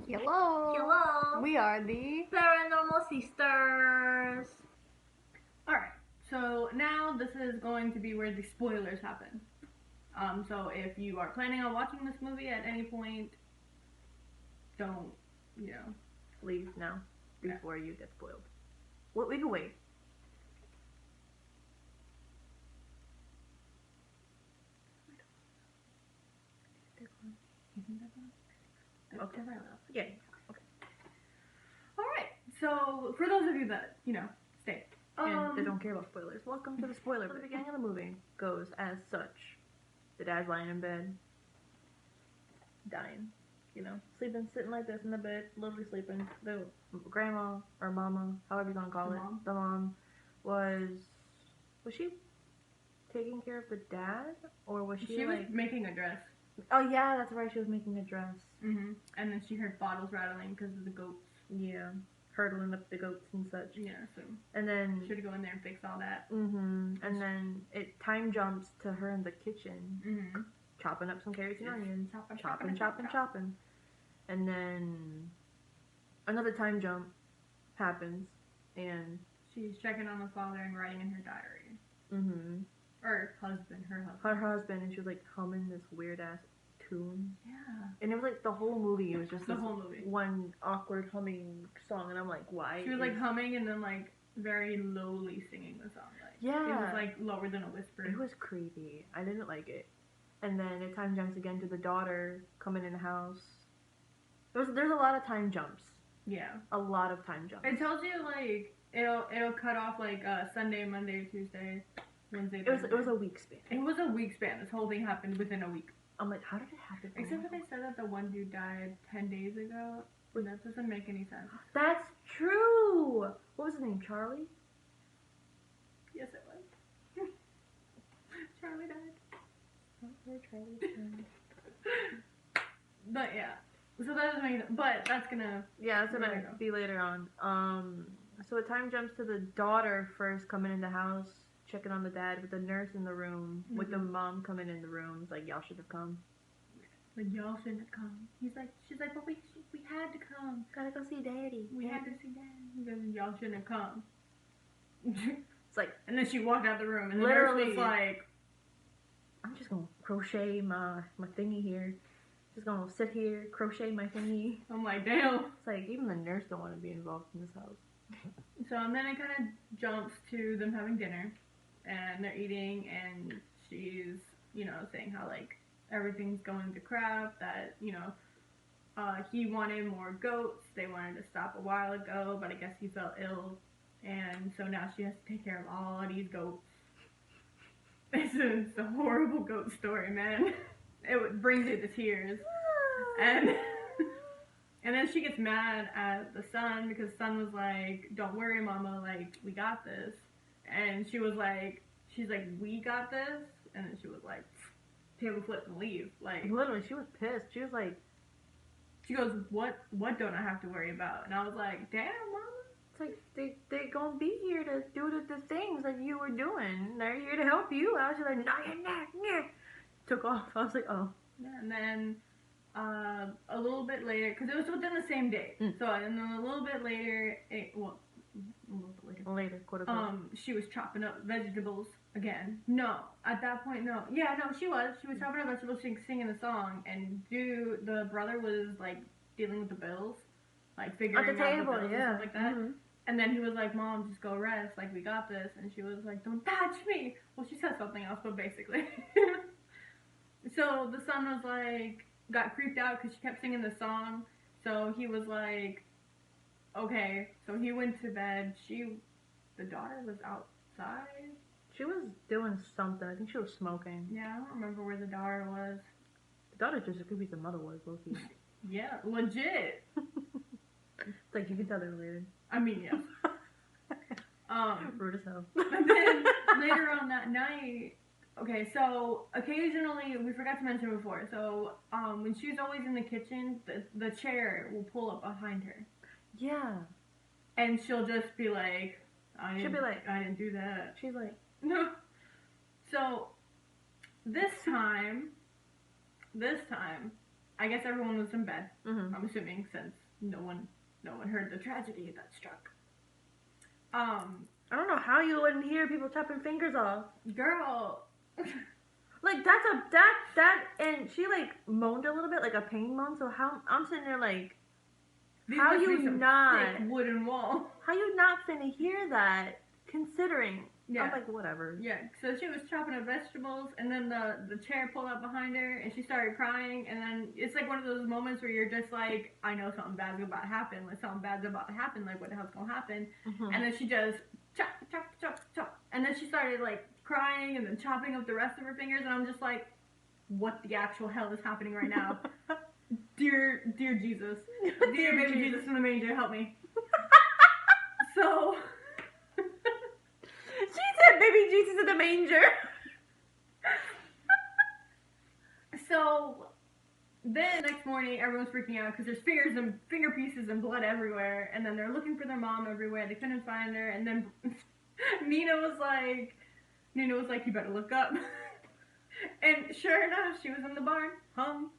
Hello. Hello. We are the Paranormal Sisters. Alright, so now this is going to be where the spoilers happen. So if you are planning on watching this movie at any point, don't, Leave now before you get spoiled. Well, we can wait. Okay. Yeah. Okay. Alright, so for those of you that, stay. And they don't care about spoilers. Welcome to the spoiler. The beginning of the movie goes as such. The dad's lying in bed, dying. Sleeping, sitting like this in the bed, literally sleeping. The grandma or mama, however you gonna call it, the mom was she taking care of the dad, or was she was making a dress. Oh yeah, that's right. She was making a dress. And then she heard bottles rattling because of the goats. Yeah, hurdling up the goats and such. Yeah, so and then should go in there and fix all that. And then it time jumps to her in the kitchen, chopping up some carrots and onions, chopping. And then another time jump happens, and she's checking on the father and writing in her diary. Or husband, her husband. And she was like humming this weird ass tune. Yeah. And it was like the whole movie. It was just the whole movie. One awkward humming song, and I'm like, why? She was like humming and then like very lowly singing the song. Like, yeah. It was like lower than a whisper. It was creepy. I didn't like it. And then it time jumps again to the daughter coming in the house. There's a lot of time jumps. Yeah. A lot of time jumps. It tells you like it'll cut off like Sunday, Monday, Tuesday, Wednesday. It was a week span. It was a week span. This whole thing happened within a week. I'm like, how did it happen? Except for they said that the one dude died 10 days ago. That doesn't make any sense. That's true. What was his name? Charlie? Yes, it was. Charlie died. Oh, poor Charlie died. But yeah. So that doesn't make sense. But that's gonna... Yeah, that's gonna be later on. So it time jumps to the daughter first coming in the house, checking on the dad with the nurse in the room, with the mom coming in the room. It's like, y'all should have come. But y'all shouldn't have come. She's like, but we had to come. Gotta go see daddy. We had to see daddy. He goes, y'all shouldn't have come. It's like... And then she walked out the room, and the nurse was like... I'm just gonna crochet my thingy here. Just gonna sit here, crochet my thingy. I'm like, damn. It's like, even the nurse don't want to be involved in this house. So, and then it kind of jumps to them having dinner, and they're eating, and she's, saying how, like, everything's going to crap, that, he wanted more goats, they wanted to stop a while ago, but I guess he fell ill, and so now she has to take care of all these goats. It's a horrible goat story, man. It brings you to tears. And then she gets mad at the son because the son was like, don't worry, mama, like, we got this. And she's like, we got this? And then she was like, table flip and leave. Like, literally, she was pissed. She was like, she goes, what don't I have to worry about? And I was like, damn, mama. It's like, they gonna be here to do the things that you were doing. They're here to help you out. She's like, no, you're not. Yeah. Took off. I was like, oh. Yeah, and then a little bit later, because it was within the same day. So, and then a little bit later, quote unquote. She was chopping up vegetables again. No, at that point, no. Yeah, no, she was chopping up vegetables, singing the song, and the brother was like dealing with the bills, like figuring at the out table, the bills yeah, and stuff like that. And then he was like, Mom, just go rest, like, we got this. And she was like, don't touch me. Well, she said something else, but basically. So the son was like, got creeped out because she kept singing the song. So he was like, okay. So he went to bed. The daughter was outside. She was doing something. I think she was smoking. Yeah, I don't remember where the daughter was. The daughter just as creepy as the mother was, low-key. Yeah, legit. It's like, you can tell they were related. I mean, yes. Rude as hell. And then later on that night, okay, so occasionally, we forgot to mention before, so when she's always in the kitchen, the chair will pull up behind her. Yeah. And she'll just be like, I didn't do that. She's like, no. So, this time, I guess everyone was in bed. Mm-hmm. I'm assuming, since no one heard the tragedy that struck. I don't know how you wouldn't hear people chopping fingers off. Girl. Like, and she, like, moaned a little bit, like a pain moan, so how, I'm sitting there, like, how you not, thick wooden wall. How you not finna hear that, considering, Yeah. I'm like, whatever. Yeah, so she was chopping up vegetables, and then the chair pulled up behind her, and she started crying, and then it's like one of those moments where you're just like, I know something bad's about to happen, like, something bad's about to happen, like, what the hell's gonna happen? Mm-hmm. And then she just chop, chop, chop, chop, and then she started, like, crying, and then chopping up the rest of her fingers, and I'm just like, what the actual hell is happening right now? Dear Jesus. Dear baby Jesus in the manger, help me. So... She said baby Jesus in the manger. So, then next morning, everyone's freaking out because there's finger pieces and blood everywhere, and then they're looking for their mom everywhere. They couldn't find her, and then Nina was like, you better look up. And sure enough, she was in the barn, hung.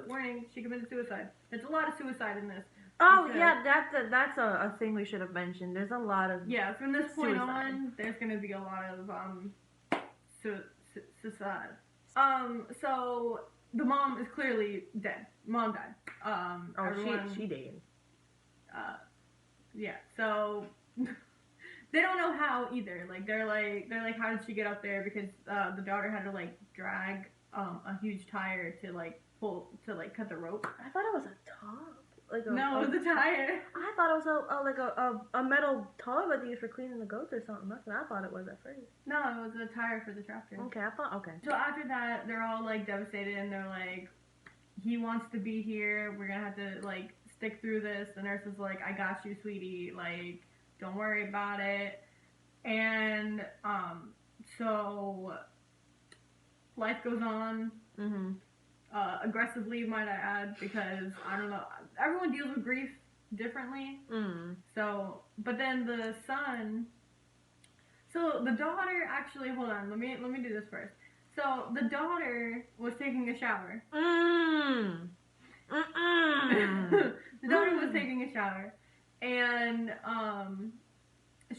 Warning, she committed suicide. There's a lot of suicide in this. Oh, yeah, that's a thing we should have mentioned. There's a lot of from this point suicide. on, there's going to be a lot of, suicide. So, the mom is clearly dead. Mom died. She did. Yeah, so... They don't know how either. Like they're like, how did she get up there? Because the daughter had to like drag a huge tire to like cut the rope. I thought it was a top. It was a tire. I thought it was a metal tub that they used for cleaning the goats or something. That's what I thought it was at first. No, it was a tire for the tractor. Okay, okay. So after that, they're all like devastated, and they're like, he wants to be here. We're gonna have to like stick through this. The nurse is like, I got you, sweetie. Like, don't worry about it. And, so, life goes on, aggressively, might I add, because, I don't know, everyone deals with grief differently. So, but then the son, so the daughter, actually, hold on, let me do this first. So, the daughter was taking a shower. The daughter was taking a shower. And,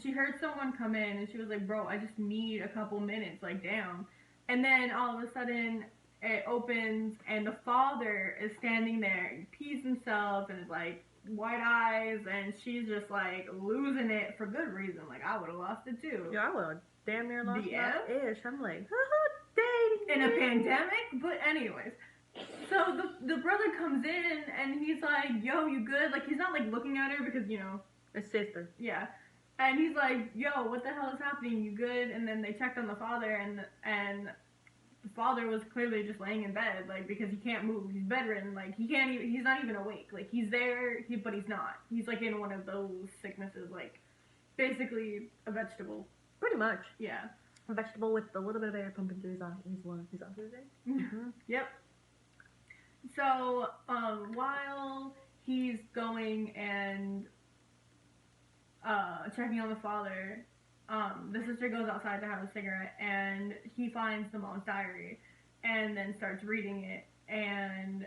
she heard someone come in, and she was like, bro, I just need a couple minutes, like, damn. And then, all of a sudden, it opens, and the father is standing there, and pees himself, and is, like, white eyes, and she's just, like, losing it for good reason. Like, I would have lost it, too. Yeah, I would have damn near lost my ish. I'm like, dang. In a pandemic? But anyways. So, the brother comes in, and he's like, yo, you good? Like, he's not, like, looking at her because, you know. His sister. Yeah. And he's like, yo, what the hell is happening? You good? And then they checked on the father, and the father was clearly just laying in bed, like, because he can't move. He's bedridden. Like, he's not even awake. Like, he's there, but he's not. He's, like, in one of those sicknesses, like, basically a vegetable. Pretty much. Yeah. A vegetable with a little bit of air pumping through his lungs. Mm-hmm. Yep. So, while he's going and checking on the father, the sister goes outside to have a cigarette, and he finds the mom's diary, and then starts reading it, and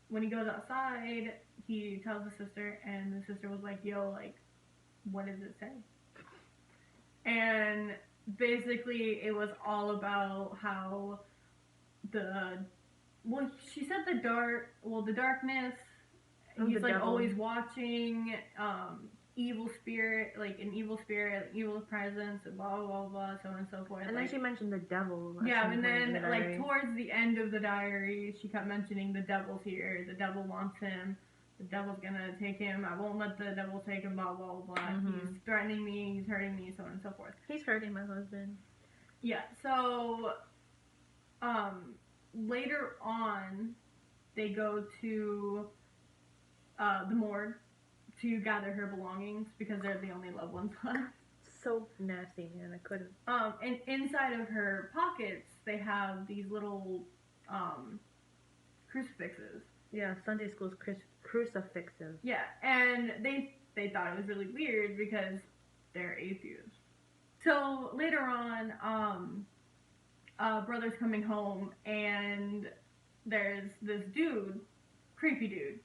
when he goes outside, he tells the sister, and the sister was like, yo, like, what does it say? And basically, it was all about how she said the darkness, he's, like, always watching, evil spirit, like an evil spirit, evil presence, and blah, blah, blah, blah, so on and so forth. And then she mentioned the devil. Yeah, and then, like, towards the end of the diary, she kept mentioning the devil's here, the devil wants him, the devil's gonna take him, I won't let the devil take him, blah, blah, blah, he's threatening me, he's hurting me, so on and so forth. He's hurting my husband. Yeah, so, later on, they go to, the morgue to gather her belongings, because they're the only loved ones left. So nasty, man, I couldn't. And inside of her pockets, they have these little, crucifixes. Yeah, Sunday school's crucifixes. Yeah, and they thought it was really weird because they're atheists. So later on, brother's coming home, and there's this dude creepy dude.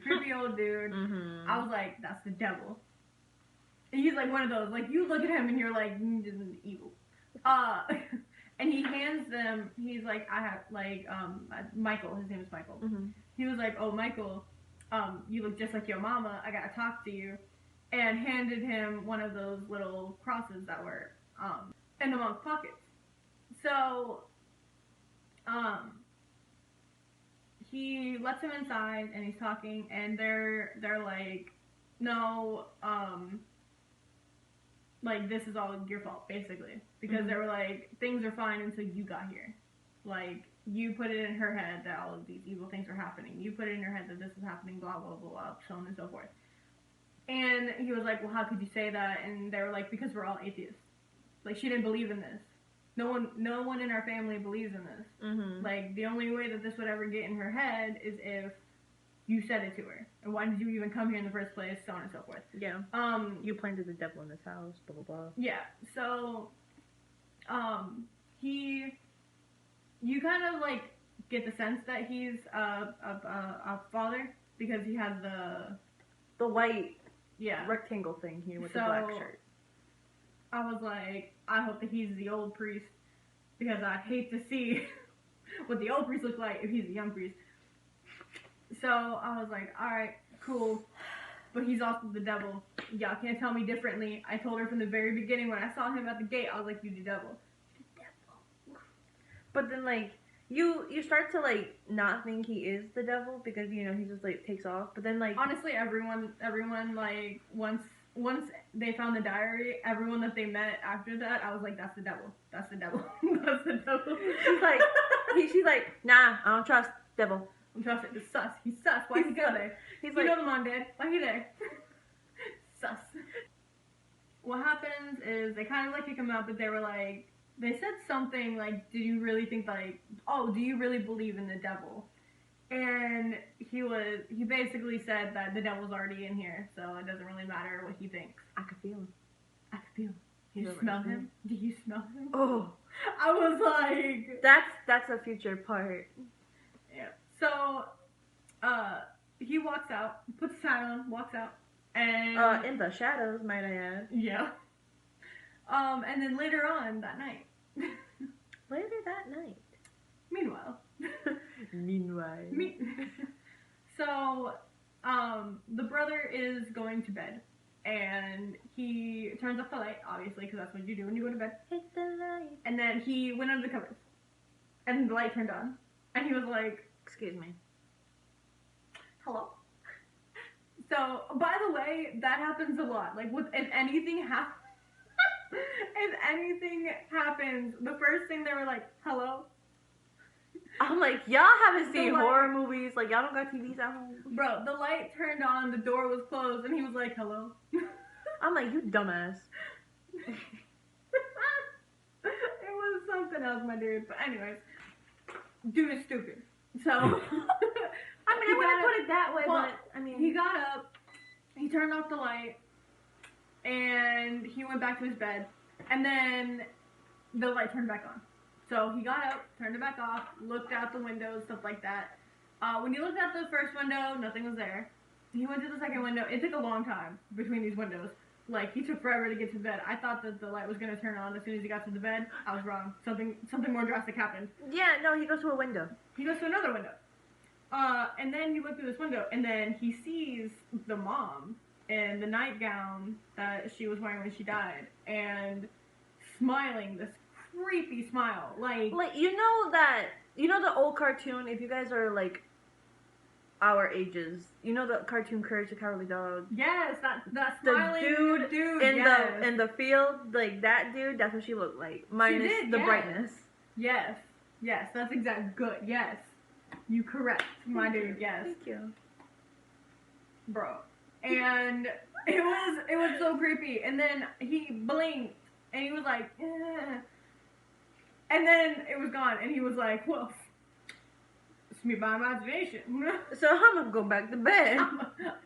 Creepy old dude. Mm-hmm. I was like, that's the devil. And he's like one of those, like, you look at him and you're like, evil. And he hands them, he's like, I have, like, Michael, his name is Michael. Mm-hmm. He was like, oh, Michael, you look just like your mama, I gotta talk to you. And handed him one of those little crosses that were, in the monk's pockets. So, he lets him inside and he's talking and they're like, no, like, this is all your fault, basically. Because they were like, things are fine until you got here. Like, you put it in her head that all of these evil things are happening. You put it in her head that this is happening, blah, blah, blah, blah, so on and so forth. And he was like, well, how could you say that? And they were like, because we're all atheists. Like, she didn't believe in this. No one in our family believes in this. Mm-hmm. Like, the only way that this would ever get in her head is if you said it to her. And why did you even come here in the first place? So on and so forth. Yeah. You planted the devil in this house, blah, blah, blah. Yeah. So, you kind of, like, get the sense that he's a father because he has the white yeah rectangle thing here with the black shirt. I was like, I hope that he's the old priest because I'd hate to see what the old priest looks like if he's a young priest. So I was like, alright, cool. But he's also the devil. Y'all can't tell me differently. I told her from the very beginning when I saw him at the gate, I was like, you the devil. The devil. But then, like, you start to, like, not think he is the devil because, you know, he just, like, takes off. But then, like... Honestly, everyone like, once they found the diary, everyone that they met after that, I was like, that's the devil. That's the devil. That's the devil. She's like, nah, I don't trust devil. I don't trust it. It's sus. He's sus. Why he go there? He's you know the mom did. Why he there? Sus. What happens is they kind of, like, kick him out, but they were like, they said something like, do you really think, like, oh, do you really believe in the devil? And he basically said that the devil's already in here, so it doesn't really matter what he thinks. I could feel him. I could feel him. Do you smell him? Do you smell him? Oh. I was like... That's a future part. Yeah. So, he walks out, puts his hat on, walks out, and... in the shadows, might I add. Yeah. And then later on that night... Later that night. Meanwhile... So, the brother is going to bed, and he turns off the light, obviously, because that's what you do when you go to bed. Hit the light. And then he went under the covers, and the light turned on, and he was like, excuse me. Hello? So, by the way, that happens a lot. Like, if anything happens, the first thing they were like, hello? I'm like, y'all haven't seen horror movies. Like, y'all don't got TVs at home. Bro, the light turned on, the door was closed, and he was like, hello? I'm like, you dumbass. It was something else, my dude. But anyways, dude is stupid. So, I mean, I wouldn't put it that way, but, I mean... He got up, he turned off the light, and he went back to his bed, and then the light turned back on. So he got up, turned it back off, looked out the window, stuff like that. When he looked out the first window, nothing was there. He went to the second window. It took a long time between these windows. Like, he took forever to get to bed. I thought that the light was going to turn on as soon as he got to the bed. I was wrong. Something more drastic happened. Yeah, no, he goes to a window. He goes to another window. And then he looked through this window, and then he sees the mom in the nightgown that she was wearing when she died, and smiling this creepy smile. Like, you know the old cartoon, if you guys are, like, our ages, you know the cartoon Courage the Cowardly Dog? Yes, that smiling dude in the field, like, that dude, that's what she looked like, minus the brightness. Yes, that's exactly good, yes. You correct, my dude, yes. Thank you. Bro. And it was so creepy, and then he blinked, and he was like, eh. And then it was gone, and he was like, well, it's me by imagination. So I'm gonna go back to bed.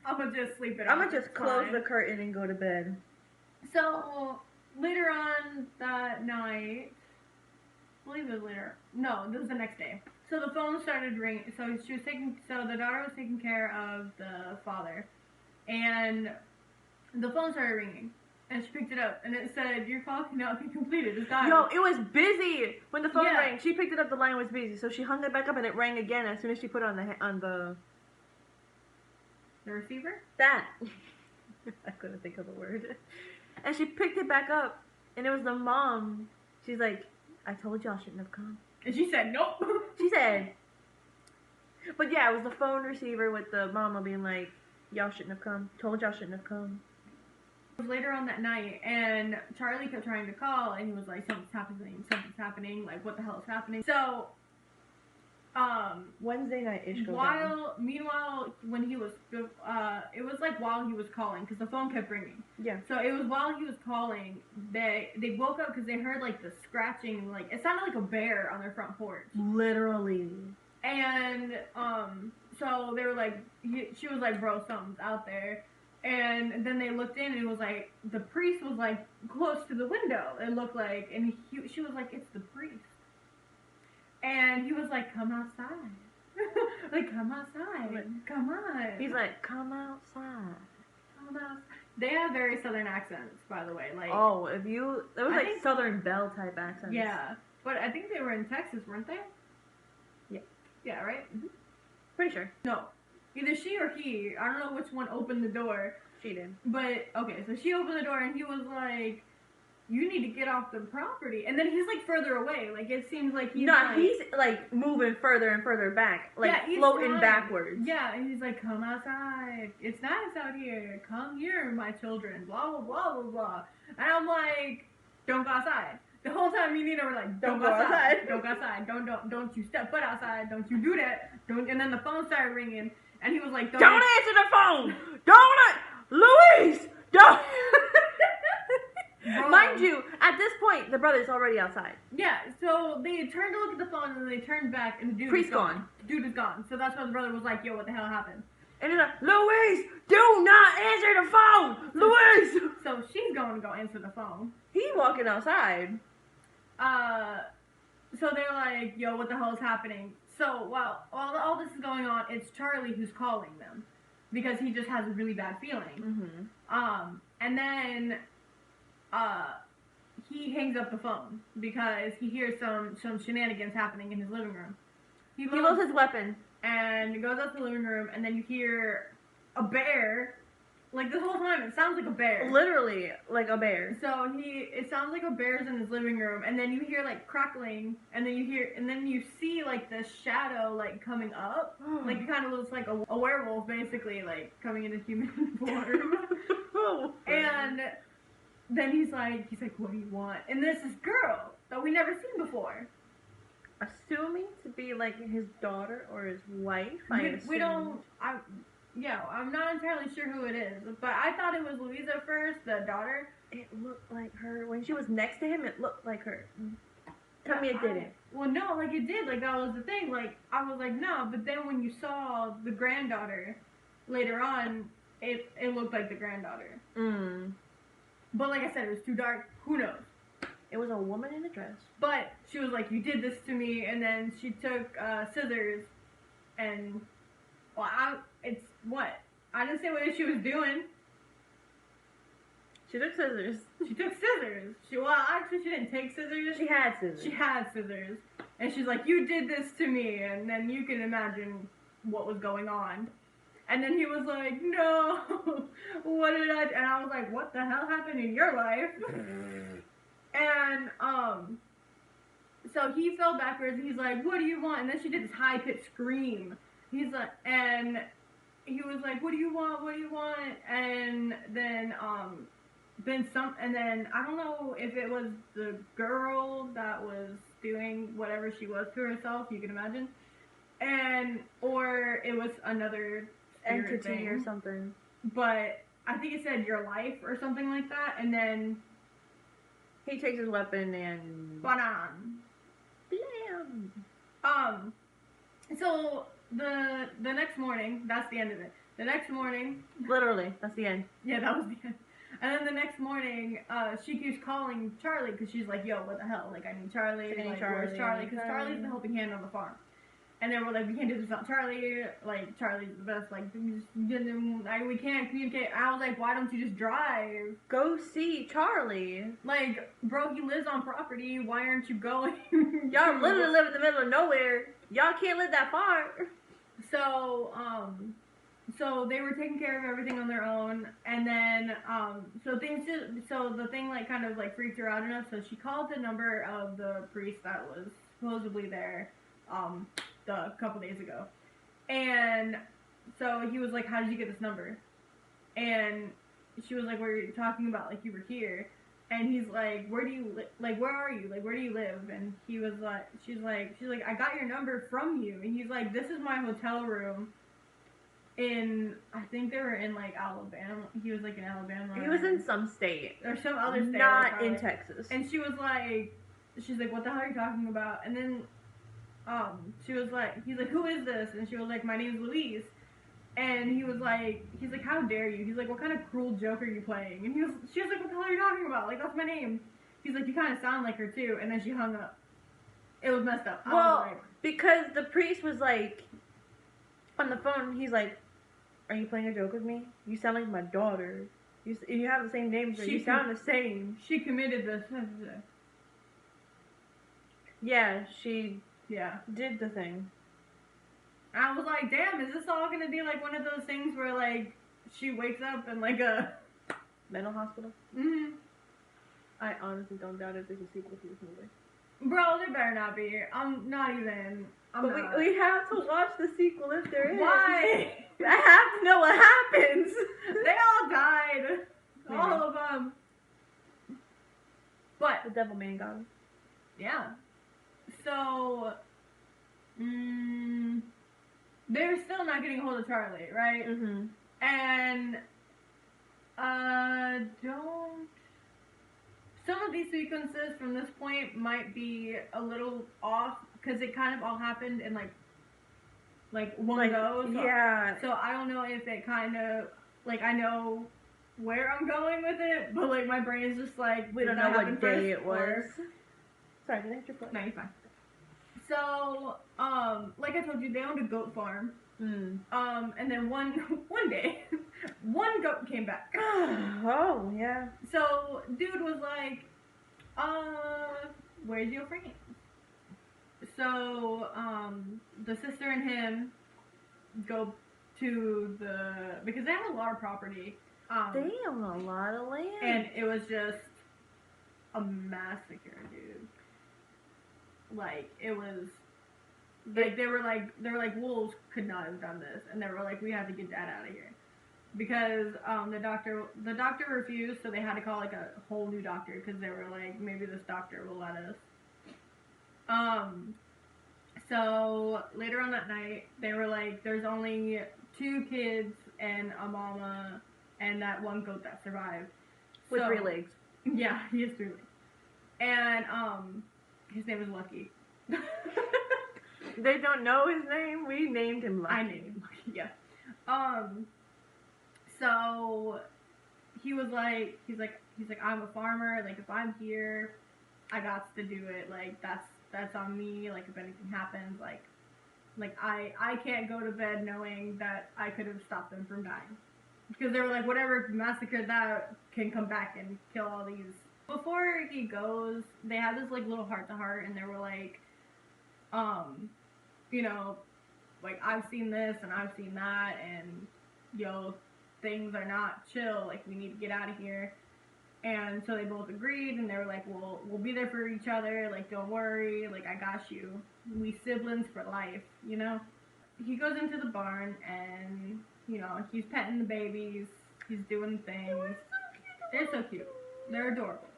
I'm gonna just sleep it off. I'm gonna just close the curtain and go to bed. So, later on that night, I believe it was later. No, this was the next day. So the phone started ringing. So the daughter was taking care of the father, and the phone started ringing. And she picked it up, and it said, "Your call cannot be completed. It's dialed." Yo, it was busy when the phone rang. She picked it up. The line was busy, so she hung it back up, and it rang again as soon as she put it on the receiver. That I couldn't think of the word. And she picked it back up, and it was the mom. She's like, "I told y'all I shouldn't have come." And she said, "Nope." She said, but yeah, it was the phone receiver with the mama being like, "Y'all shouldn't have come. Told y'all shouldn't have come." It was later on that night, and Charlie kept trying to call, and he was like, something's happening, like, what the hell is happening? So, Wednesday night-ish goes meanwhile, when he was, it was like while he was calling, because the phone kept ringing. Yeah. So it was while he was calling, they woke up because they heard, like, the scratching, like, it sounded like a bear on their front porch. Literally. And, so they were like, she was like, bro, something's out there. And then they looked in, and it was like, the priest was like close to the window. It looked like, and she was like, it's the priest. And he was like, come outside. Like, come outside. Come on. He's like, come outside. Come outside. They have very southern accents, by the way. Like, oh, it was like Southern Belle type accents. Yeah. But I think they were in Texas, weren't they? Yeah. Yeah, right? Mm-hmm. Pretty sure. No. Either she or he, I don't know which one opened the door. She did. But, okay, so she opened the door, and he was like, you need to get off the property. And then he's, like, further away. Like, it seems like he's, he's, like, moving further and further back. Like, yeah, floating backwards. Yeah, and he's like, come outside. It's nice out here. Come here, my children. Blah, blah, blah, blah, blah. And I'm like, don't go outside. The whole time me and Nina were like, don't go outside. Don't go outside. Don't you step foot outside. Don't you do that. Don't. And then the phone started ringing. And he was like, don't answer the phone! Luis! Don't! Mind you, at this point, the brother's already outside. Yeah, so they turned to look at the phone, and then they turned back, and the dude Priest's gone. The dude is gone. So that's why the brother was like, yo, what the hell happened? And he's like, Luis, do not answer the phone! Luis! So she's going to go answer the phone. He's walking outside. So they're like, yo, what the hell is happening? So while all this is going on, it's Charlie who's calling them because he just has a really bad feeling. Mm-hmm. And then he hangs up the phone because he hears some shenanigans happening in his living room. He loads his weapon and goes up to the living room, and then you hear a bear. Like, the whole time, it sounds like a bear. Literally, like a bear. So it sounds like a bear's in his living room, and then you hear, like, crackling, and then you see, like, the shadow, like, coming up. Like, it kind of looks like a werewolf, basically, like, coming into human form. Oh. And then he's like, what do you want? And there's this girl that we never seen before. Assuming to be, like, his daughter or his wife, I'm not entirely sure who it is, but I thought it was Louisa at first, the daughter. It looked like her. When she was next to him, it looked like her. Tell me it didn't. Well, no, like, it did. Like, that was the thing. Like, I was like, no, but then when you saw the granddaughter later on, it looked like the granddaughter. Mm. But like I said, it was too dark. Who knows? It was a woman in a dress. But she was like, you did this to me, and then she took scissors, and, well, I didn't say what she was doing. She took scissors. She took scissors. Actually, she didn't take scissors. She had scissors. She had scissors. And she's like, you did this to me, and then you can imagine what was going on. And then he was like, no, what did I do? And I was like, what the hell happened in your life? And, so he fell backwards, and he's like, what do you want? And then she did this high-pitched scream. He's like, and he was like, what do you want? What do you want? And then, and then, I don't know if it was the girl that was doing whatever she was to herself, you can imagine. Or it was another entity thing, or something. But I think it said your life or something like that, and then he takes his weapon and blam. So the next morning, that's the end of it. The next morning, literally, that's the end. Yeah, that was the end. And then the next morning, she keeps calling Charlie because she's like, yo, what the hell? Like, I need Charlie. Where's Charlie? Because Charlie's the helping hand on the farm. And they were like, we can't do this without Charlie. Like, Charlie's the best. Like, we can't communicate. I was like, why don't you just drive? Go see Charlie. Like, bro, he lives on property. Why aren't you going? Y'all literally live in the middle of nowhere. Y'all can't live that far. So they were taking care of everything on their own, and then so the thing like kind of like freaked her out enough, so she called the number of the priest that was supposedly there the couple days ago, and so he was like, how did you get this number? And she was like, we were talking about like you were here, and he's like, where do you like where are you, like where do you live? And he was like, she's like I got your number from you, and he's like, this is my hotel room in, I think they were in like Alabama. He was like in Alabama. He was in some state or some other state, not in Texas. And she was like, she's like, what the hell are you talking about? And then she was like, he's like, who is this? And she was like, my name's Louise. And he's like, how dare you? He's like, what kind of cruel joke are you playing? And she was like, what the hell are you talking about? Like, that's my name. He's like, you kind of sound like her too. And then she hung up. It was messed up. Well, because the priest was like, on the phone, he's like, are you playing a joke with me? You sound like my daughter. You have the same name, so you sound the same. She committed this. Yeah, she did the thing. I was like, damn, is this all gonna be like one of those things where like she wakes up in like a mental hospital? Mm-hmm. I honestly don't doubt if there's a sequel to this movie. Bro, there better not be. I'm not even. But we have to watch the sequel if there is. Why? I have to know what happens. They all died. Maybe. All of them. But the devil man got him. Yeah. So, they're still not getting a hold of Charlie, right? Mm-hmm. And some of these sequences from this point might be a little off because it kind of all happened in like one go. So, yeah. So I don't know if it kind of like, I know where I'm going with it, but like my brain is just like, we don't know what day it was. Sorry, did I hit your foot? No, you're fine. So, like I told you, they owned a goat farm. Mm. And then one day, one goat came back. Oh, yeah. So, dude was like, where's your friend? So, the sister and him go to because they have a lot of property. They own a lot of land. And it was just a massacre, dude. Like, it was, like, they were like, wolves could not have done this, and they were like, we have to get that out of here, because, the doctor refused, so they had to call, like, a whole new doctor, because they were like, maybe this doctor will let us. So, later on that night, they were like, there's only 2 kids and a mama, and that one goat that survived. With 3 legs. Yeah, he has 3 legs. And, his name is Lucky. They don't know his name. We named him Lucky. I named him Lucky, yeah. So he was like, he's like, I'm a farmer. Like, if I'm here, I got to do it. Like, that's on me. Like, if anything happens, like I can't go to bed knowing that I could have stopped them from dying, because they were like, whatever massacred that can come back and kill all these. Before he goes, they had this, like, little heart-to-heart, and they were like, you know, like, I've seen this, and I've seen that, and, yo, things are not chill, like, we need to get out of here. And so they both agreed, and they were like, we'll be there for each other, like, don't worry, like, I got you. We siblings for life, you know? He goes into the barn, and, you know, he's petting the babies, he's doing things. They're so cute. They're adorable.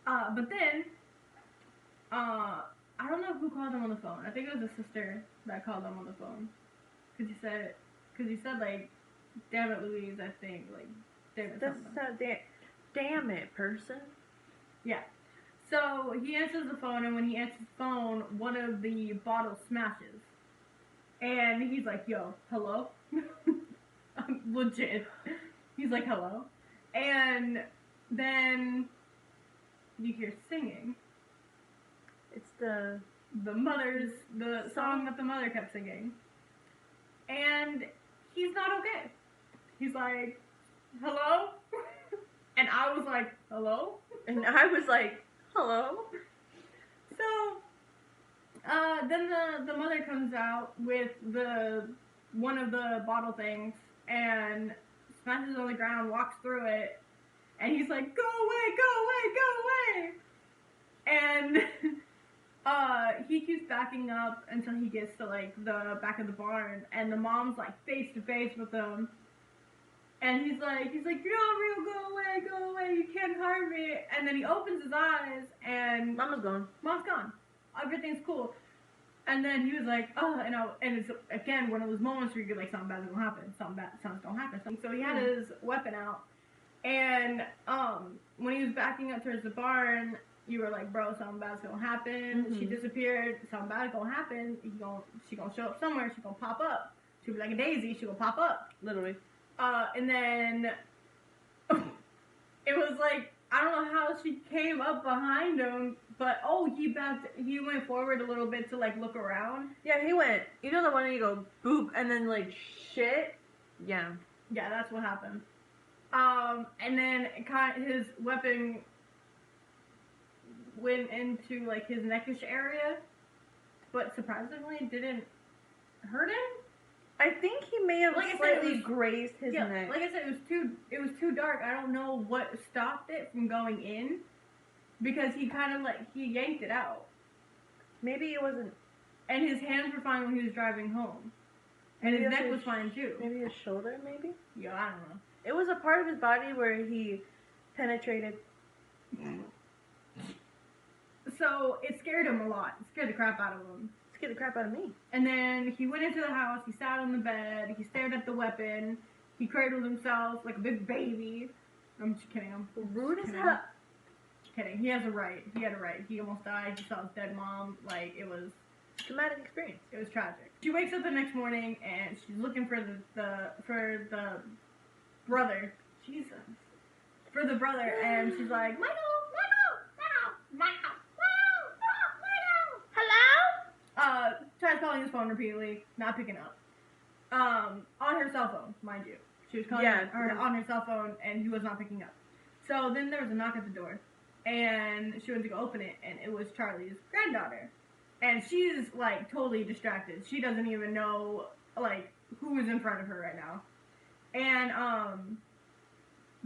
But then, I don't know who called him on the phone. I think it was a sister that called him on the phone. Cause he said like, damn it, Louise, I think, like, damn it, person. Yeah. So, he answers the phone, and when he answers the phone, one of the bottles smashes. And he's like, yo, hello? Legit. He's like, hello? And then you hear singing. It's the the song that the mother kept singing. And he's not okay. He's like, hello? And I was like, hello? And I was like, hello? So, then the mother comes out with one of the bottle things and smashes it on the ground, walks through it, and he's like, go away, go away, go away! And he keeps backing up until he gets to like the back of the barn, and the mom's like face to face with him. And he's like, you're not real, go away, you can't harm me. And then he opens his eyes, and Mom's gone. Everything's cool. And then he was like, oh, and it's again one of those moments where you're like, something bad's gonna happen, something's gonna happen. So he had his weapon out, and when he was backing up towards the barn, you were like, bro, something bad's gonna happen. She disappeared, something bad's gonna happen. She gonna show up somewhere. She gonna pop up. She'll be like a daisy. She gonna pop up. Literally. And then it was like, I don't know how she came up behind him, but he went forward a little bit to like look around. Yeah, he went. You know the one where you go boop and then like shit? Yeah. Yeah, that's what happened. And then his weapon went into like his neckish area, but surprisingly didn't hurt him. I think he may have slightly grazed his neck. Like I said, it was too dark. I don't know what stopped it from going in, because he kind of he yanked it out. Maybe it wasn't. And his hands were fine when he was driving home, and his neck was fine too. Maybe his shoulder, maybe. Yeah, I don't know. It was a part of his body where he penetrated. So it scared him a lot. It scared the crap out of him. Scared the crap out of me. And then he went into the house, he sat on the bed, he stared at the weapon, he cradled himself like a big baby. I'm just kidding. I'm rude as hell. Kidding. He has a right. He had a right. He almost died. He saw his dead mom. Like, it was traumatic experience. It was tragic. She wakes up the next morning and she's looking for the brother. Jesus. For the brother, and she's like, Michael. Tries calling his phone repeatedly, not picking up. On her cell phone, mind you. She was calling on her cell phone, and he was not picking up. So then there was a knock at the door, and she went to go open it, and it was Charlie's granddaughter. And she's, like, totally distracted. She doesn't even know, like, who is in front of her right now. And,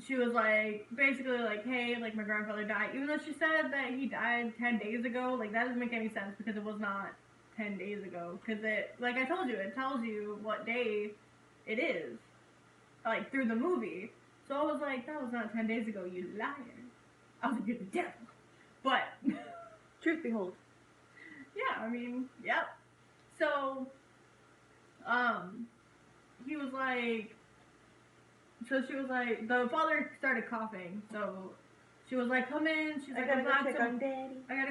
she was like, basically like, hey, like, my grandfather died. Even though she said that he died 10 days ago, like, that doesn't make any sense, because it was not 10 days ago. Because it, like I told you, it tells you what day it is, like, through the movie. So I was like, that was not 10 days ago, you liar. I was like, you're the devil. But, truth behold. Yeah, I mean, yep. So, he was like, so she was like, the father started coughing, so she was like, come in. She's like, I gotta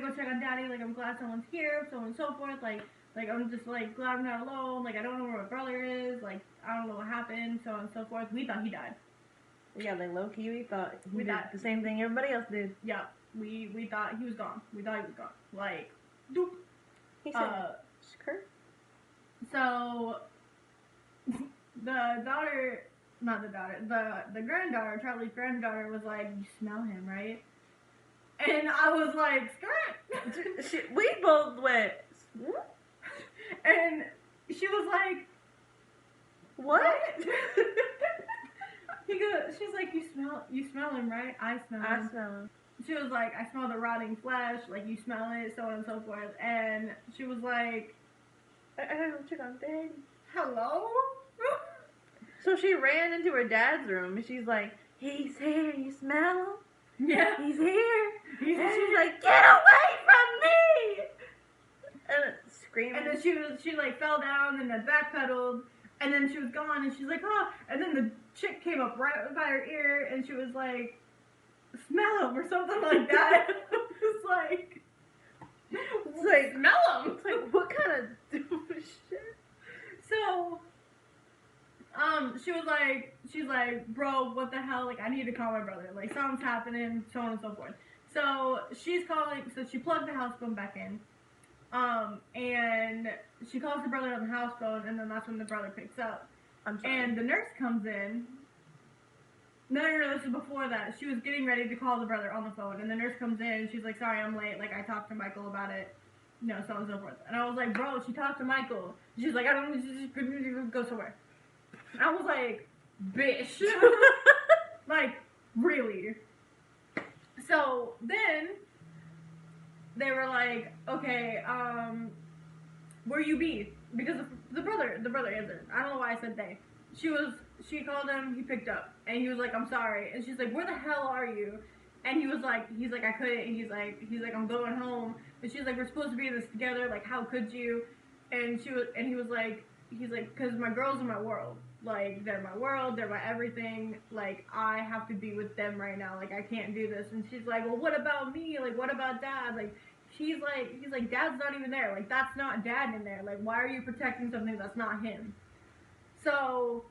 go check on daddy, like, I'm glad someone's here, so on and so forth, like, I'm just, like, glad I'm not alone, like, I don't know where my brother is, like, I don't know what happened, so on and so forth. We thought he died. Yeah, like, low-key, we thought he did the same thing everybody else did. Yeah, we thought he was gone. Like, doop. He said, skirt. So, the granddaughter, Charlie's granddaughter, was like, you smell him, right? And I was like, skirt. We both went, and she was like, what? She's like, you smell him, right? I smell him. She was like, I smell the rotting flesh, like, you smell it, so on and so forth. And she was like, I gotta go check on Daddy. Hello? So she ran into her dad's room, and she's like, he's here, you smell him? Yeah. He's here. And she's like, get away from me! And screaming. And then she like, fell down, and then backpedaled, and then she was gone, and she's like, oh. And then the chick came up right by her ear, and she was like, smell him, or something like that. It's like, smell him. It's like, what kind of stupid shit? So, she's like, bro, what the hell? Like, I need to call my brother. Like, something's happening, so on and so forth. So, she's calling, so she plugged the house phone back in, And she calls her brother on the house phone, and then that's when the brother picks up. I'm sorry. And the nurse comes in. No, this is before that. She was getting ready to call the brother on the phone, and the nurse comes in, and she's like, sorry, I'm late. Like, I talked to Michael about it. So on and so forth. And I was like, bro, she talked to Michael. She's like, I don't know, just go somewhere. And I was like, bitch. Like, really? So then they were like, okay, where you be? Because the brother answered. I don't know why I said they. She called him, he picked up, and he was like, I'm sorry. And she's like, where the hell are you? And he's like, I couldn't. He's like, I'm going home. And she's like, we're supposed to be in this together. Like, how could you? And he was like, because my girls are my world. Like, they're my world. They're my everything. Like, I have to be with them right now. Like, I can't do this. And she's like, well, what about me? Like, what about dad? Like, he's like, dad's not even there. Like, that's not dad in there. Like, why are you protecting something that's not him? So,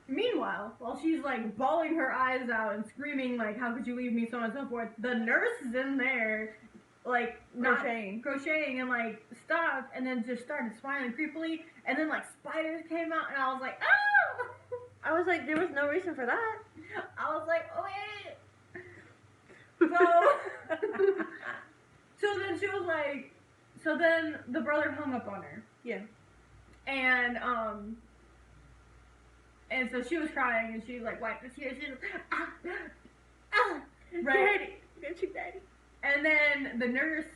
meanwhile, while she's like bawling her eyes out and screaming like, how could you leave me, so on and so forth, the nurse is in there like crocheting and like stuff, and then just started smiling creepily, and then like spiders came out, and I was like, ah! I was like, there was no reason for that. I was like, oh wait. So then she was like, so then the brother hung up on her. Yeah. And so she was crying, and she like wiped her tears. She was right. Daddy, get you, daddy. And then the nurse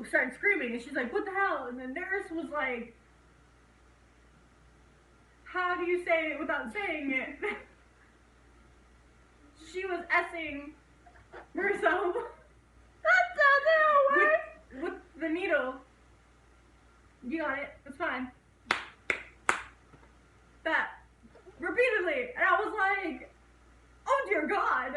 started screaming, and she's like, what the hell? And the nurse was like, how do you say it without saying it? She was S-ing herself. That's not that with the needle. You got it. It's fine. That. Repeatedly. And I was like, oh dear God.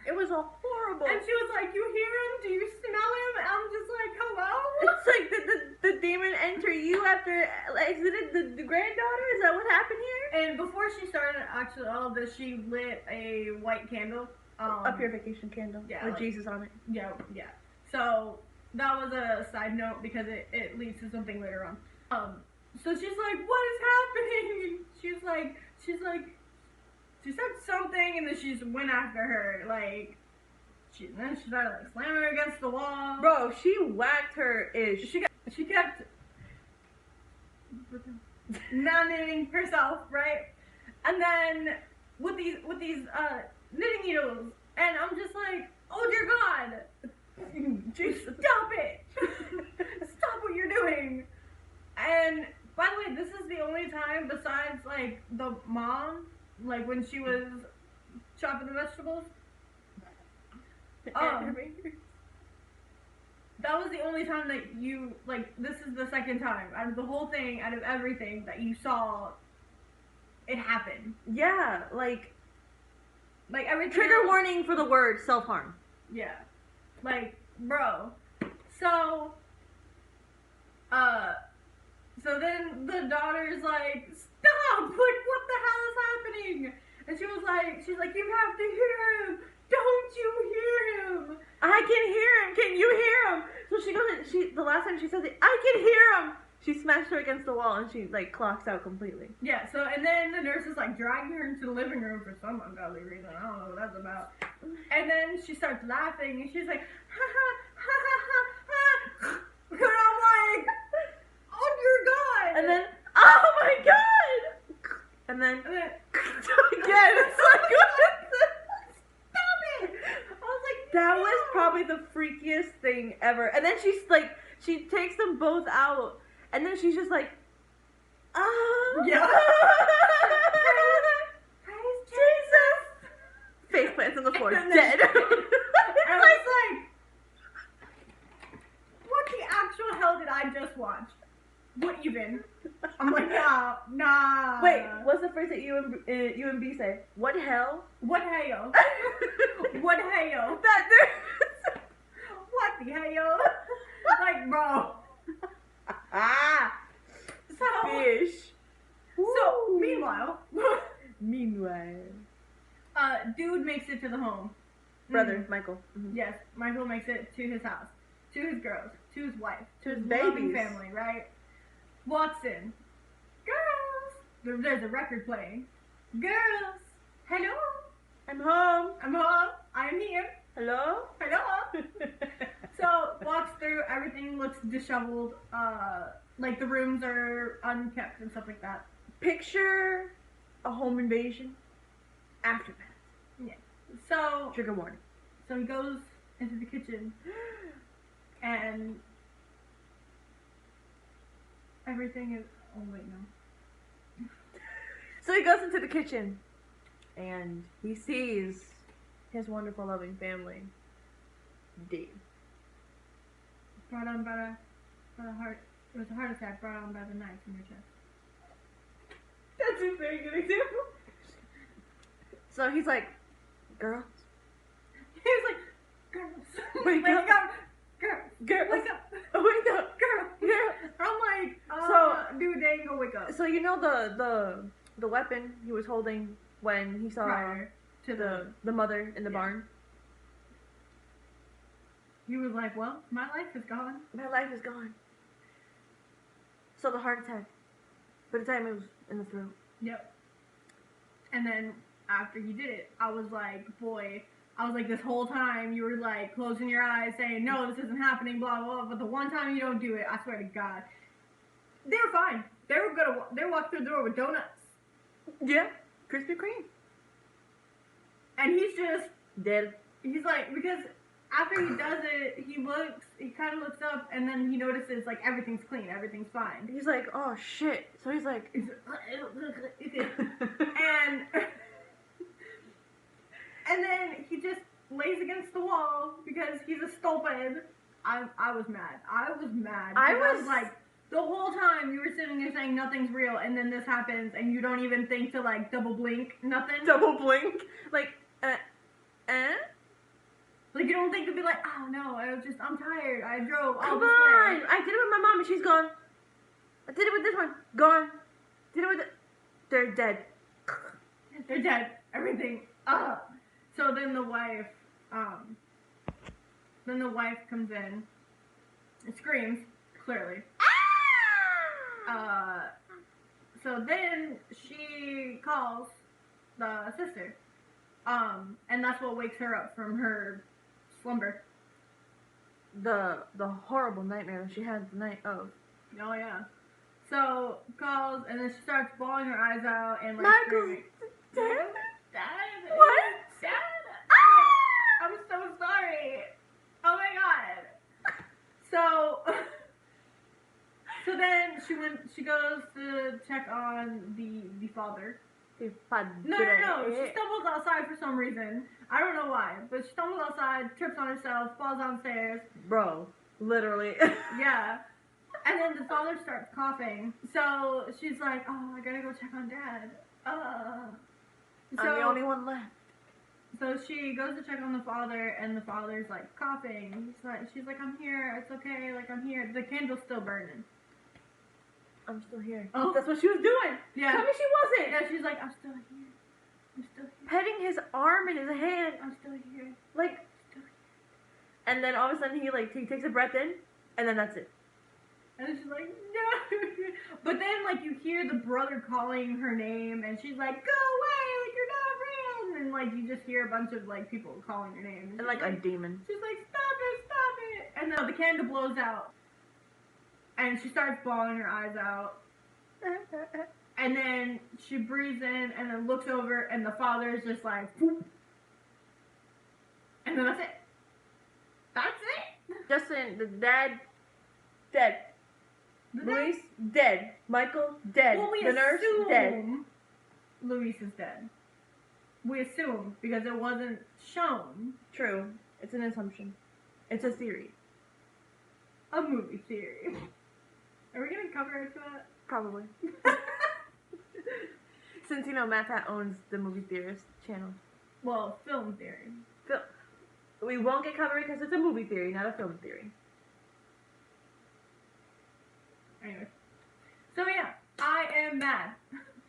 It was a horrible. And she was like, you hear him? Do you smell him? And I'm just like, hello? It's like the demon enter you after exited the granddaughter? Is that what happened here? And before she started actually all of this, she lit a white candle. A purification candle. Yeah. With like, Jesus on it. Yeah. So that was a side note because it leads to something later on. So she's like, what is happening? And she said something, and then she just went after her, like, then she started, like, slamming her against the wall. Bro, she whacked her ish. She kept non-knitting herself, right? And then, with these knitting needles, and I'm just like, oh dear God, Jesus. stop it! Stop what you're doing! And, by the way, this is the only time, besides, like, the mom, like, when she was chopping the vegetables, that was the only time that you, like, this is the second time, out of the whole thing, out of everything, that you saw it happen. Yeah, like everything trigger else, warning for the word self-harm. Yeah. Like, bro. So then the daughter's like, stop! Like, what the hell is happening? And she's like, you have to hear him! Don't you hear him? I can hear him! Can you hear him? So she goes, the last time she says it, I can hear him! She smashed her against the wall, and she, like, clocks out completely. Yeah, so, and then the nurse is, like, dragging her into the living room for some ungodly reason. I don't know what that's about. And then she starts laughing, and she's like, ha ha, ha ha ha ha. And I'm like, oh dear God. And then, oh my God! And then again, it's like, stop it! I was like, that no. was probably the freakiest thing ever. And then she's like, she takes them both out, and then she's just like, oh. Yeah. Praise Jesus! Face plants on the floor, dead. I was like, what the actual hell did I just watch? What even? I'm like, nah. Wait, what's the phrase that you and B say? What hell? What hell? What hell? That there. What the hell? Like, bro. Fish. So, meanwhile, Meanwhile. dude makes it to the home. Brother, Michael. Yes, Michael makes it to his house. to his girls, to his wife, to his loving babies. family, right? Walks in. Girls! There's a record playing. Girls! Hello! I'm home. I'm home. I'm here. Hello? Hello! So, walks through, everything looks disheveled, like the rooms are unkept and stuff like that. Picture a home invasion. Aftermath. Yeah. So, Trigger warning. so he goes into the kitchen, and everything is, oh wait, no. So he goes into the kitchen, and he sees his wonderful, loving family dead. Brought on by the heart, it was a heart attack brought on by the knife in your chest. That's a very good example. So he's like, girls, He was like, girls, Wake up. girls, girls, wake up, wake up, girls. girls. I'm like, So- dude, they ain't gonna wake up. So you know the weapon he was holding when he saw Prior to the mother in the Yeah. barn? he was like, well, my life is gone. My life is gone. So the heart attack, by the time it was in the throat. Yep. And then after he did it, I was like, boy, I was like, this whole time you were like closing your eyes saying, no, this isn't happening, blah, blah, blah. But the one time you don't do it, I swear to God, they were fine. They were gonna, they walked through the door with donuts. Yeah, Krispy Kreme. And he's just, Dead. he's like, because after he does it, he kind of looks up and then he notices like everything's clean, everything's fine. He's like, oh shit. So he's like, and and then he just lays against the wall because he's a stupid. I was mad. I was mad. I because was- like, the whole time you were sitting there saying nothing's real, and then this happens, and you don't even think to like double blink, nothing. double blink. Like, Like you don't think to be like, oh no, I'm tired. I drove all Come this on. way. I did it with my mom and she's gone. I did it with this one. Gone. Did it with they're dead. They're dead. Everything. So then the wife comes in and screams, clearly. So then she calls the sister. And that's what wakes her up from her slumber. The horrible nightmare that she had the night of. Oh yeah. So calls and then she starts bawling her eyes out and like Michael's screaming. dead? Dad? What? Dad? I'm so sorry. Oh my god. So then she goes to check on the father. The No. She stumbles outside for some reason. I don't know why, but she stumbles outside, trips on herself, falls downstairs. Bro, literally. Yeah. And then the father starts coughing. So she's like, oh, I gotta go check on Dad. I'm the only one left. So she goes to check on the father, and the father's like coughing. She's like, I'm here. It's okay. Like I'm here. The candle's still burning. I'm still here. Oh. That's what she was doing. Yeah. Tell me she wasn't. Yeah. She's like, I'm still here. I'm still here. Petting his arm in his hand. I'm still here. Like, and then all of a sudden he takes a breath in, and then that's it. And she's like, no. But then like you hear the brother calling her name, and she's like, go away. Like you're not a friend. And like you just hear a bunch of like people calling her name. And like a demon. She's like, stop it. And then the candle blows out. And she starts bawling her eyes out. And then she breathes in and then looks over and the father is just like, whoop. And then that's it. That's it. Justin, the dad, dead. The Luis, dead. Michael, dead. Well, we the nurse, assume dead. Luis is dead. We assume because it wasn't shown. True. It's an assumption. It's a theory. A movie theory. Are we gonna cover it to that? Probably. Since, Matt Pat owns the Movie Theorist channel. Well, film theory. We won't get covered because it's a movie theory, not a film theory. Anyway. So yeah, I am mad.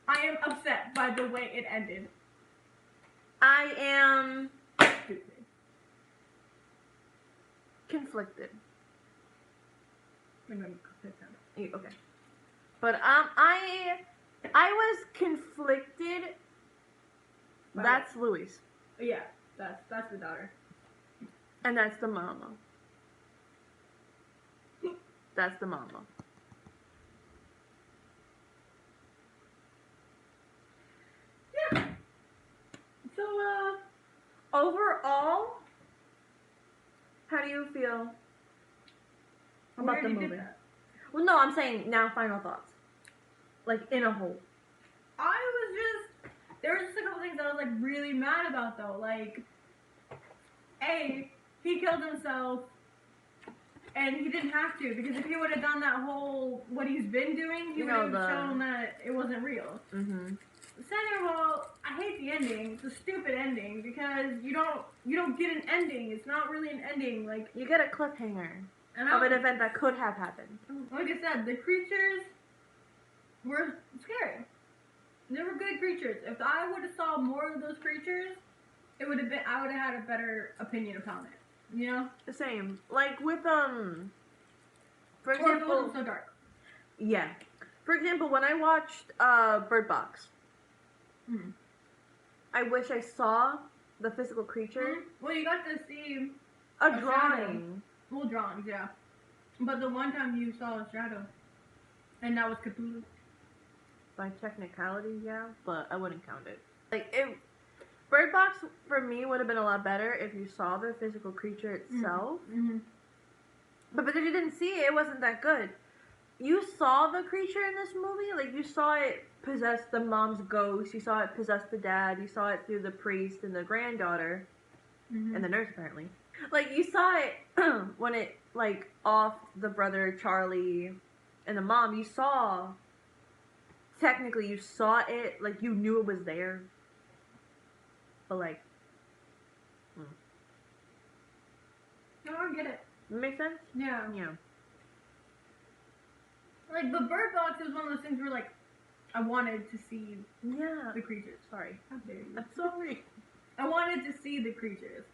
I am upset by the way it ended. I am Stupid. conflicted. Okay. But I was conflicted. Right. That's Louis. Yeah, that's the daughter. And that's the mama. That's the mama. Yeah. So, overall, how do you feel about the movie? Well, no, I'm saying now final thoughts. Like, in a whole. There were just a couple things I was, like, really mad about, though. Like, A, he killed himself, and he didn't have to, because if he would have done that whole, what he's been doing, he would have shown that it wasn't real. Mm-hmm. Second of all, I hate the ending. It's a stupid ending, because you don't get an ending. It's not really an ending. Like, you get a cliffhanger of an event that could have happened. Like I said, the creatures were scary. They were good creatures. If I would have saw more of those creatures, I would have had a better opinion upon it. You know? The same. Like with for example, or if it wasn't so dark. Yeah. For example, when I watched Bird Box, I wish I saw the physical creature. Well, you got to see a drawing. Shadow. Well, drawings, yeah. But the one time you saw a shadow, and that was Cthulhu. By technicality, yeah, but I wouldn't count it. Like, Bird Box, for me, would have been a lot better if you saw the physical creature itself. Mm-hmm. But if you didn't see it, it wasn't that good. You saw the creature in this movie? Like, you saw it possess the mom's ghost, you saw it possess the dad, you saw it through the priest and the granddaughter, and the nurse, apparently. Like, you saw it when it, like, off the brother Charlie and the mom. You saw... Technically, you saw it, like, you knew it was there. But, like... No, I get it. Make sense? Yeah. Yeah. Like, the Bird Box is one of those things where, like, I wanted to see the creatures. Sorry. How dare you? I'm sorry. I wanted to see the creatures.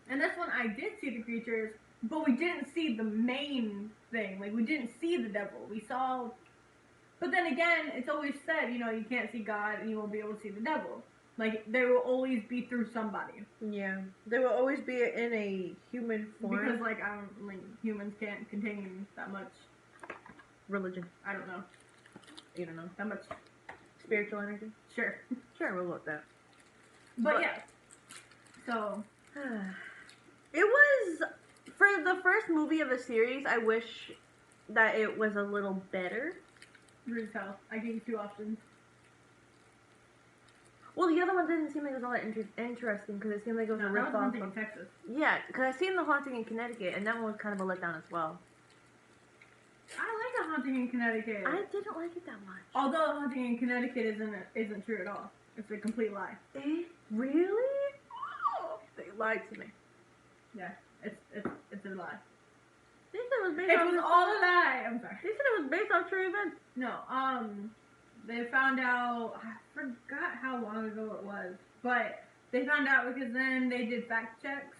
And this one, I did see the creatures, but we didn't see the main thing. Like, we didn't see the devil. We saw... But then again, it's always said, you know, you can't see God and you won't be able to see the devil. Like, they will always be through somebody. Yeah. They will always be in a human form. Because, like, humans can't contain that much... Religion. I don't know. You don't know. That much... Spiritual energy? Sure. Sure, we'll go with that. But yeah. So... It was... For the first movie of the series, I wish that it was a little better. Rude tell. I gave you 2 options. Well, the other one didn't seem like it was all that interesting because it seemed like it was a rip-off. That was Haunting in Texas. Yeah, because I seen The Haunting in Connecticut, and that one was kind of a letdown as well. I like The Haunting in Connecticut. I didn't like it that much. Although The Haunting in Connecticut isn't true at all. It's a complete lie. Really? Oh, they lied to me. Yeah, it's a lie. They said it was based It was all a lie. I'm sorry. They said it was based off true events. No, they found out, I forgot how long ago it was, but they found out because then they did fact checks,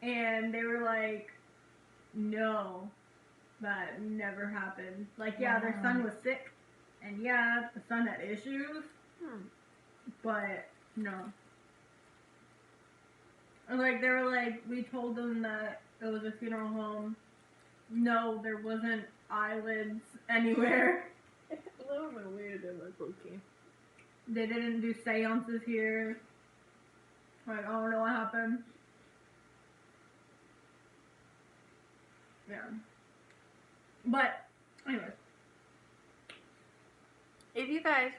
and they were like, no, that never happened. Like, yeah, their son was sick, and yeah, the son had issues, but no. Like, they were like, we told them that it was a funeral home. No, there wasn't eyelids anywhere. A little bit weird, but okay. They didn't do seances here. Like, I don't know what happened. Yeah. But, anyways. If you guys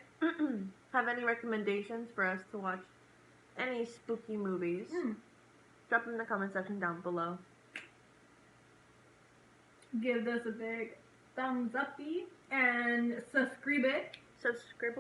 have any recommendations for us to watch any spooky movies, drop them in the comment section down below. Give this a big thumbs uppy and subscribe it. Subscribe.